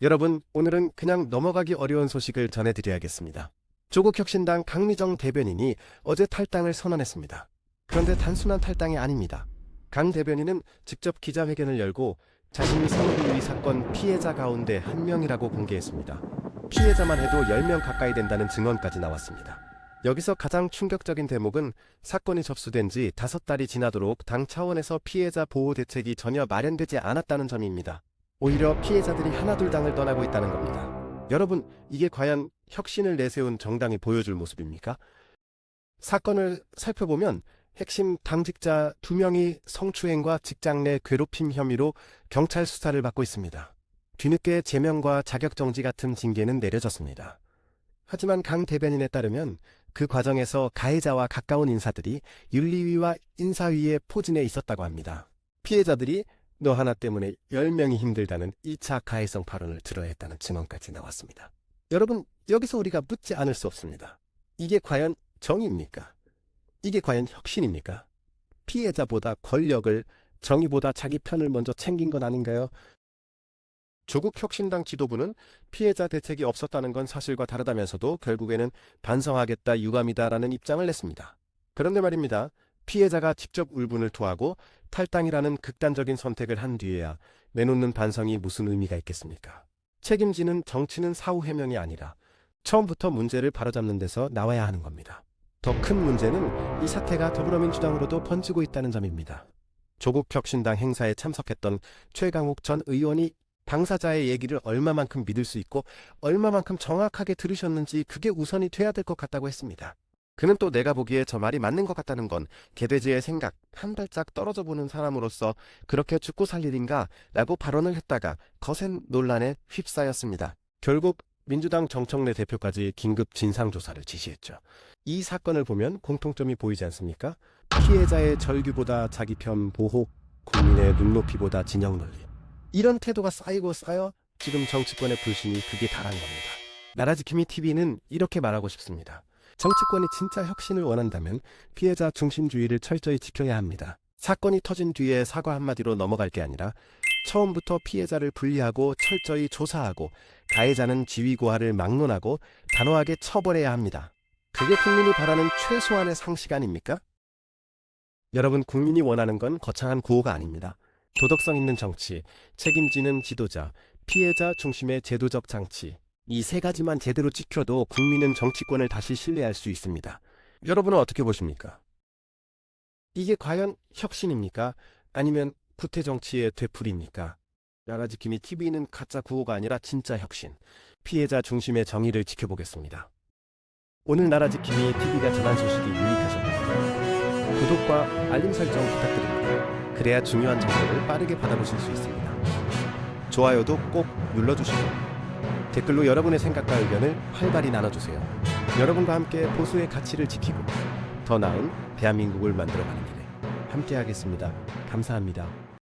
여러분, 오늘은 그냥 넘어가기 어려운 소식을 전해드려야겠습니다. 조국혁신당 강미정 대변인이 어제 탈당을 선언했습니다. 그런데 단순한 탈당이 아닙니다. 강 대변인은 직접 기자회견을 열고 자신이 성비위 사건 피해자 가운데 한 명이라고 공개했습니다. 피해자만 해도 10명 가까이 된다는 증언까지 나왔습니다. 여기서 가장 충격적인 대목은 사건이 접수된 지 5달이 지나도록 당 차원에서 피해자 보호 대책이 전혀 마련되지 않았다는 점입니다. 오히려 피해자들이 하나둘 당을 떠나고 있다는 겁니다. 여러분, 이게 과연 혁신을 내세운 정당이 보여줄 모습입니까? 사건을 살펴보면 핵심 당직자 2명이 성추행과 직장 내 괴롭힘 혐의로 경찰 수사를 받고 있습니다. 뒤늦게 제명과 자격정지 같은 징계는 내려졌습니다. 하지만 강 대변인에 따르면 그 과정에서 가해자와 가까운 인사들이 윤리위와 인사위의 포진에 있었다고 합니다. 피해자들이 너 하나 때문에 10명이 힘들다는 2차 가해성 발언을 들어야 했다는 증언까지 나왔습니다. 여러분, 여기서 우리가 묻지 않을 수 없습니다. 이게 과연 정의입니까? 이게 과연 혁신입니까? 피해자보다 권력을, 정의보다 자기 편을 먼저 챙긴 건 아닌가요? 조국혁신당 지도부는 피해자 대책이 없었다는 건 사실과 다르다면서도 결국에는 반성하겠다, 유감이다라는 입장을 냈습니다. 그런데 말입니다. 피해자가 직접 울분을 토하고 탈당이라는 극단적인 선택을 한 뒤에야 내놓는 반성이 무슨 의미가 있겠습니까? 책임지는 정치는 사후 해명이 아니라 처음부터 문제를 바로잡는 데서 나와야 하는 겁니다. 더 큰 문제는 이 사태가 더불어민주당으로도 번지고 있다는 점입니다. 조국혁신당 행사에 참석했던 최강욱 전 의원이 당사자의 얘기를 얼마만큼 믿을 수 있고 얼마만큼 정확하게 들으셨는지 그게 우선이 돼야 될 것 같다고 했습니다. 그는 또 내가 보기에 저 말이 맞는 것 같다는 건 개돼지의 생각 한 발짝 떨어져 보는 사람으로서 그렇게 죽고 살 일인가 라고 발언을 했다가 거센 논란에 휩싸였습니다. 결국 민주당 정청래 대표까지 긴급 진상조사를 지시했죠. 이 사건을 보면 공통점이 보이지 않습니까? 피해자의 절규보다 자기 편 보호, 국민의 눈높이보다 진영 논리. 이런 태도가 쌓이고 쌓여 지금 정치권의 불신이 극에 달한 겁니다. 나라지킴이 TV는 이렇게 말하고 싶습니다. 정치권이 진짜 혁신을 원한다면 피해자 중심주의를 철저히 지켜야 합니다. 사건이 터진 뒤에 사과 한마디로 넘어갈 게 아니라 처음부터 피해자를 분리하고 철저히 조사하고 가해자는 지위고하를 막론하고 단호하게 처벌해야 합니다. 그게 국민이 바라는 최소한의 상식 아닙니까? 여러분, 국민이 원하는 건 거창한 구호가 아닙니다. 도덕성 있는 정치, 책임지는 지도자, 피해자 중심의 제도적 장치. 이 세 가지만 제대로 지켜도 국민은 정치권을 다시 신뢰할 수 있습니다. 여러분은 어떻게 보십니까? 이게 과연 혁신입니까? 아니면 구태 정치의 되풀이입니까? 나라지킴이 TV는 가짜 구호가 아니라 진짜 혁신, 피해자 중심의 정의를 지켜보겠습니다. 오늘 나라지킴이 TV가 전한 소식이 유익하셨다면 구독과 알림 설정 부탁드립니다. 그래야 중요한 정보를 빠르게 받아보실 수 있습니다. 좋아요도 꼭 눌러주시고 댓글로 여러분의 생각과 의견을 활발히 나눠주세요. 여러분과 함께 보수의 가치를 지키고 더 나은 대한민국을 만들어가는 길에 함께하겠습니다. 감사합니다.